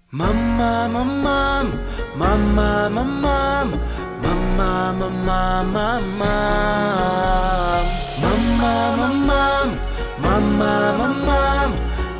Mama, mamam, mama, mamam, mama, mama, mamam, mama, mamam, mama, mamam,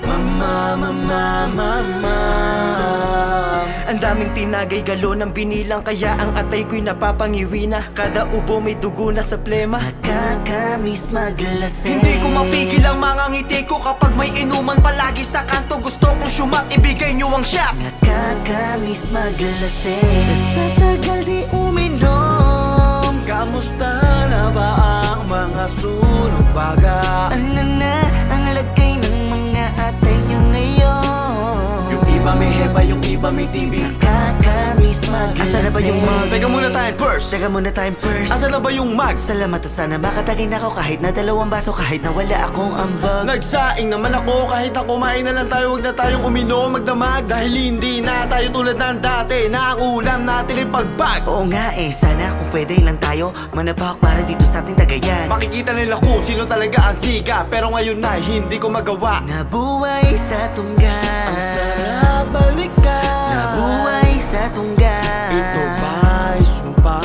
mama, mama, mamam. Ang daming tinagay galon ang binilang, kaya ang atay ko'y napapangiwi na. Kada ubo may dugo na sa plema, nakakamiss maglasing. Hindi ko mapigil ang mga ngiti ko kapag may inuman palagi sa kanto. Gusto kong syumat, ibigay niyo ang shot. Nakakamiss maglasing. Sa tagal di uminom, kamusta na ba ang mga sunog baga? ano na ang lagay ng mga atay nyo ngayon? Yung iba may heba, yung iba may TV. Nakakamiss maglasing. Asa na ba yung mug? Teka muna tayong purse. Teka muna tayong purse. Asa na ba yung mug? Salamat at sana makatagin ako kahit na 2 baso, kahit na wala akong ambag. Nagsaing naman ako kahit na kumain na lang tayo. Huwag na tayong uminom, magdamag. Dahil hindi na tayo tulad ng dati, na ang ulam natin ay pagbag. Oo nga sana kung pwede lang tayo manabak para dito sa ating Cagayan. Makikita nila kung sino talaga ang siga, pero ngayon na hindi ko magawa. Nabuhay sa tunggan, Ang sarap balikan. nabuhay sa tunggan. Ito ba'y sumpa?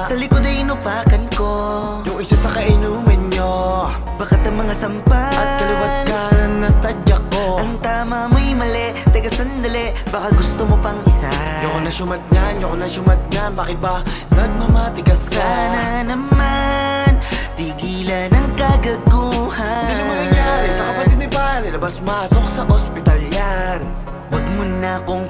Sa likod ay inupakan ko, Yung isa sa kainuman nyo, bakat ang mga sampal. at kaliwat kanan na tadyak ko. Ang tama mo'y mali, teka sandali, baka gusto mo pang isa. Yoko na syumat nyan, yoko na syumat nyan. Bakit ba nagmamatigas ka? Sana naman tigilan ang kagaguhan. Hindi naman nangyari sa kapatid ni Pare, labas-masok sa ospital yan. Wag mo na akong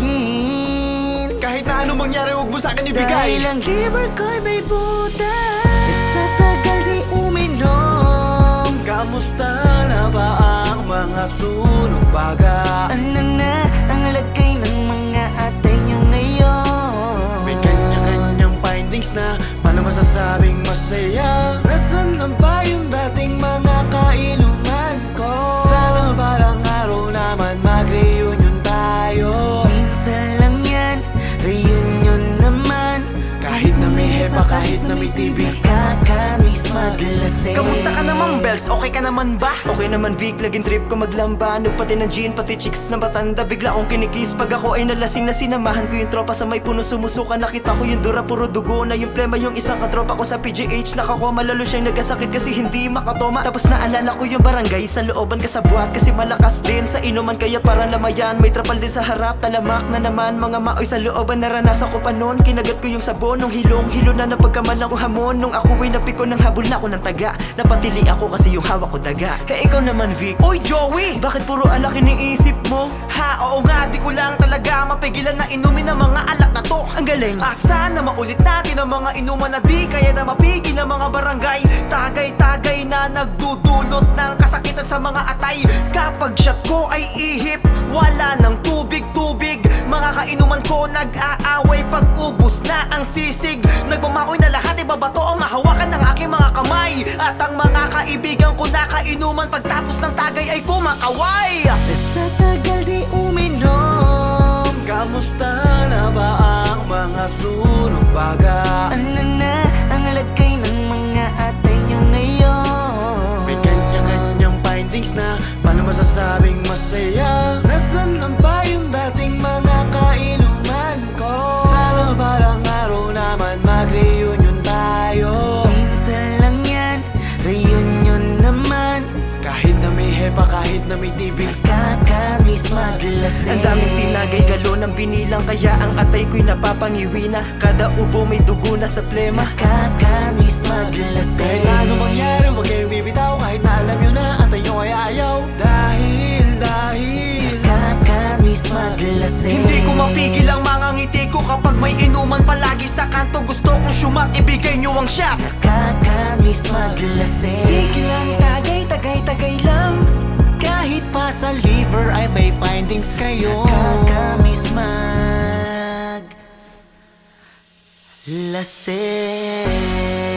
patagayin, Kahit na anong mangyari, huwag mo sa akin ibigay. dahil ang liver ko'y may butas. Sa tagal di uminom, Kamusta na ba ang mga sunog baga? ano na ang lagay ng mga atay nyo ngayon? May kanya-kanyang findings na, paano masasabing masaya? Nasaan na ba yung dating mga kainuman ko? Sana parang araw naman mag-reunion tayo. Minsan lang yan, reunion naman. Kahit na may hepa, kahit na may TV. Nakakamiss maglasing. Kamusta ka naman, Bells? Okay ka naman ba? Okay naman, Vic. Laging trip ko maglamba. Pati ng gin, pati chicks na matanda. Bigla akong kinikis pag ako ay nalasing na. Sinamahan ko yung tropa sa may puno sumusuka. Nakita ko yung dura, puro dugo na yung plema. Yung isang katropa ko sa PGH nakakoma. Lalo siyang nagkasakit kasi hindi makatoma. Tapos naalala ko yung barangay sa looban kasabuat, kasi malakas din sa inuman kaya parang lamayan. May trapal din sa harap, talamak na naman. Mga maoy sa looban, naranasan ko pa noon. Kinagat ko yung sabon, nung hilong-hilo na napagkamalang ko hamon. Nung ako ay napiko ng habol na ako ng taga. Napatili ako kasi yung hawak ko daga. Ikaw naman, Vic. Oy, Joey! Bakit puro alak iniisip mo? Ha, oo nga, di ko lang talaga mapigilan na inumin ang mga alak na to. Ang galing. Asa na maulit natin ang mga inuman na di kaya na mapigil ng mga barangay. Tagay-tagay na nagdudulot ng kasakitan sa mga atay. Kapag shot ko ay ihip, wala ng tubig-tubig. Mga kainuman ko nag-aaway pag ubus na ang sisig. Nagmamakoy na lahat, ibabato ang mahawakan ng aking mga kamay. At ang mga kaibigan ko na kainuman pagtapos ng tagay ay kumakaway. Sa tagal di uminom, Kamusta na ba ang mga sunog baga? ano na ang lagay ng mga atay nyo ngayon? May kanya-kanyang findings na, paano masasabing masaya? Nasaan na ba yung dating mga kainuman ko? Sana parang araw naman mag-reunion tayo. Minsan lang yan, reunion naman. Kahit na may hepa, kahit na may TV. Nakakamiss maglasing. Ang daming tinagay galon ang binilang, kaya ang atay ko'y napapangiwi na. Kada ubo may dugo na sa plema. Nakakamiss maglasing. Kahit na ano mangyari, huwag kayong bibitaw. Kahit na alam nyo na, atay nyo ay ayaw. Dahil nakakamiss maglasing. hindi ko mapigil ang mga ngiti ko kapag may inuman palagi sa kanto. Gusto kong syumat, ibigay nyo ang shot. Nakakamiss maglasing. Sige lang, tagay-tagay lang. Kahit pa sa liver ay may findings kayo. Nakakamiss maglasing.